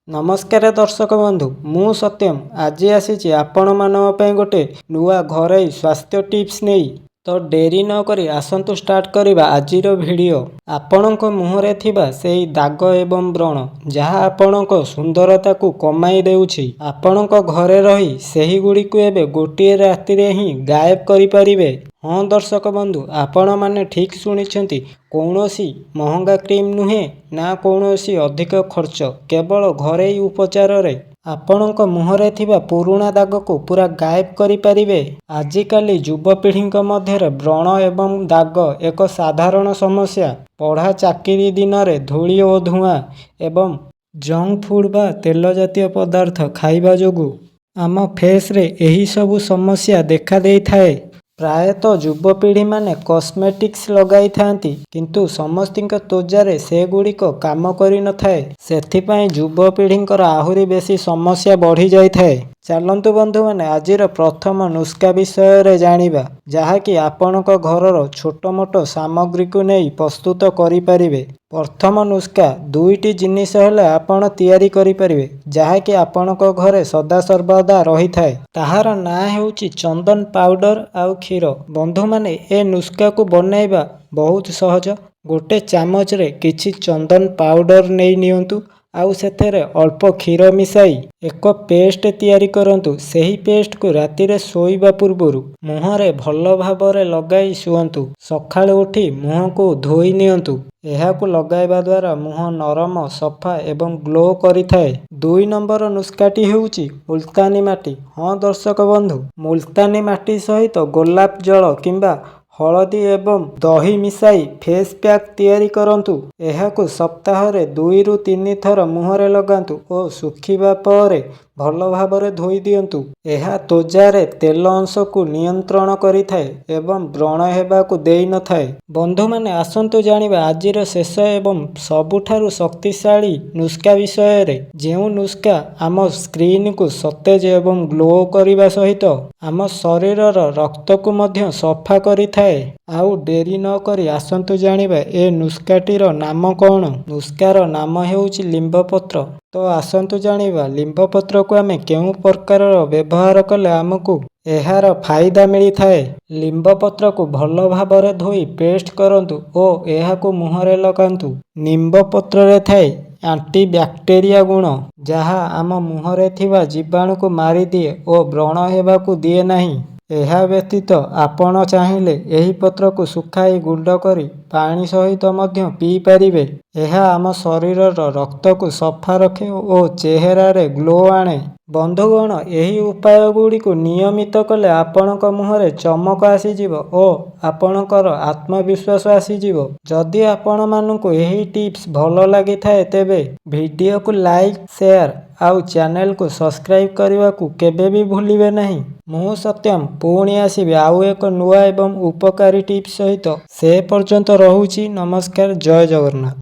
नमस्कार दर्शक बंधु मु सत्यम आज आसी आपण मानव पे गोटे नुआ घरोई स्वास्थ्य टिप्स नहीं तो डेरी न करी आसंतु स्टार्ट करिबा आजिर वीडियो। आपणक मुहरे थिबा सेई दाग एवं व्रण जहाँ आपणक सुंदरता को कमाई देउछि आपणक घरे रही सेही गुडी को एबे गोटिए राति रे ही गायब करि परिबे। हाँ दर्शक बंधु आपण माने ठीक सुनिछंती, कौनसी महंगा क्रीम नुहे ना कौनसी अधिक खर्च, केवल घरेई उपचार रे आपणक मुहरे थिबा पुराणा दाग को पूरा गायब करि परिबे। आजिकाली युवपीढ़ी मध्य व्रण एवं दाग एक साधारण समस्या। पढ़ा चाकरी दिन में धूली और धुआं एवं जंक फूड बा तेल जातीय पदार्थ खाइबा जोगु आम फेस रे एही सबु समस्या देखा देई थाए। प्रायतः युवपीढ़ी माने कॉस्मेटिक्स लगाई थांती किंतु समस्तिंक त्वचारे से गुड़िक काम करि न थाए। सेथिपाई युवपीढ़ींकर आहुरी बेसी समस्या बढ़ी जाई थाए। चलंतु बंधु माने आजिर प्रथम नुस्खा विषय रे जानिबा जहाँकि आपणक घरर छोट मोट सामग्री को नहीं प्रस्तुत करि परिबे। प्रथम नुस्खा दुईटी जिनिस हेले आपण तैयारी करि परिबे जहाँकि आपणक घरे सदा सर्वदा रही थाए। ताहार ना हेउची चंदन पाउडर आउ क्षीर। बंधु माने ए नुस्खा को बनैबा बहुत सहज। गोटे चामच रे किछि चंदन पाउडर नहीं नियंतु आउ सेथेरे अल्प क्षीर मिसाई एक पेस्ट तैयारी करंतु। सेही पेस्ट को राति रे सोइबा पूर्वरु मुहरे भल भाबरे लगाई शुअंतु। सकाळे उठी मुह को धोई नियंतु। एहाकु लगाइबा द्वारा मुह नरम सफा एवं ग्लो करिथाए। दुई नंबर नुस्खाटी हेउची मुल्तानी माटी। हाँ दर्शक बंधु, मुल्तानी माटी सहित गोलाप जल किंबा हलदी एवं दही मिसाई फेस पैक तैयारी करंतु। एहाकु सप्ताह रे 2 रु 3 थर मुहरे लगांतु और सुखिबा परे भल भाबरे धोई दियंतु। एहा त्वचारे तेल अंश को नियंत्रण करिथाए एवं व्रण हेबाकु देई न थाए। बंधु माने आसंतु जानिबा आजिर शेष एवं सबुठारु शक्तिशाली नुस्खा विषय रे। जेउ नुस्खा आम स्क्रीन को सतेज एवं ग्लो करिबा सहित आम शरीरर रक्त को मध्य सफा करिथाए। आउ डेरी न करी आसंतु जानिबा ए नुस्खाटीर नाम कौन। नुस्खार नाम हेउची लिंब पत्र। तो आसंतु जानिबा लिंब पत्र को आमे केउ प्रकार व्यवहार कले आमको एहार फायदा मिली थाए। लिंब पत्र को भल भाबरे धोई पेस्ट करंतु ओ एहाको मुहरे लगांतु। निंब पत्र रे थाए एंटी बैक्टेरिया गुण जहा आम मुहरे थिबा जीवाणु को मारी दिए ओ व्रण हेबाकु दिए नाही। एहा व्यतीत आपण चाहिले एही पत्र को सुखाई गुंड करी पानी सहित मध्य पी परिबे। एहा आम शरीरर रक्त को सफा रखे ओ चेहरा रे ग्लो आणे। बंधुगण एही उपाय गुडी को नियमित कले आपणक मुहरे चमक आसीजिवो ओ आपणकर आत्मविश्वास आसीजिवो। जदि आपण मानकु एही टिप्स भल लागि थाए तेबे वीडियो को लाइक शेयर आउ चैनल को सब्सक्राइब करने को केबे भी भूलिबे नहीं। मु सत्यम पुणी आसीबे आउ एक नुआ एवं उपकारी टिप्स सहित। से पर्यंत रहुची नमस्कार, जय जगन्नाथ।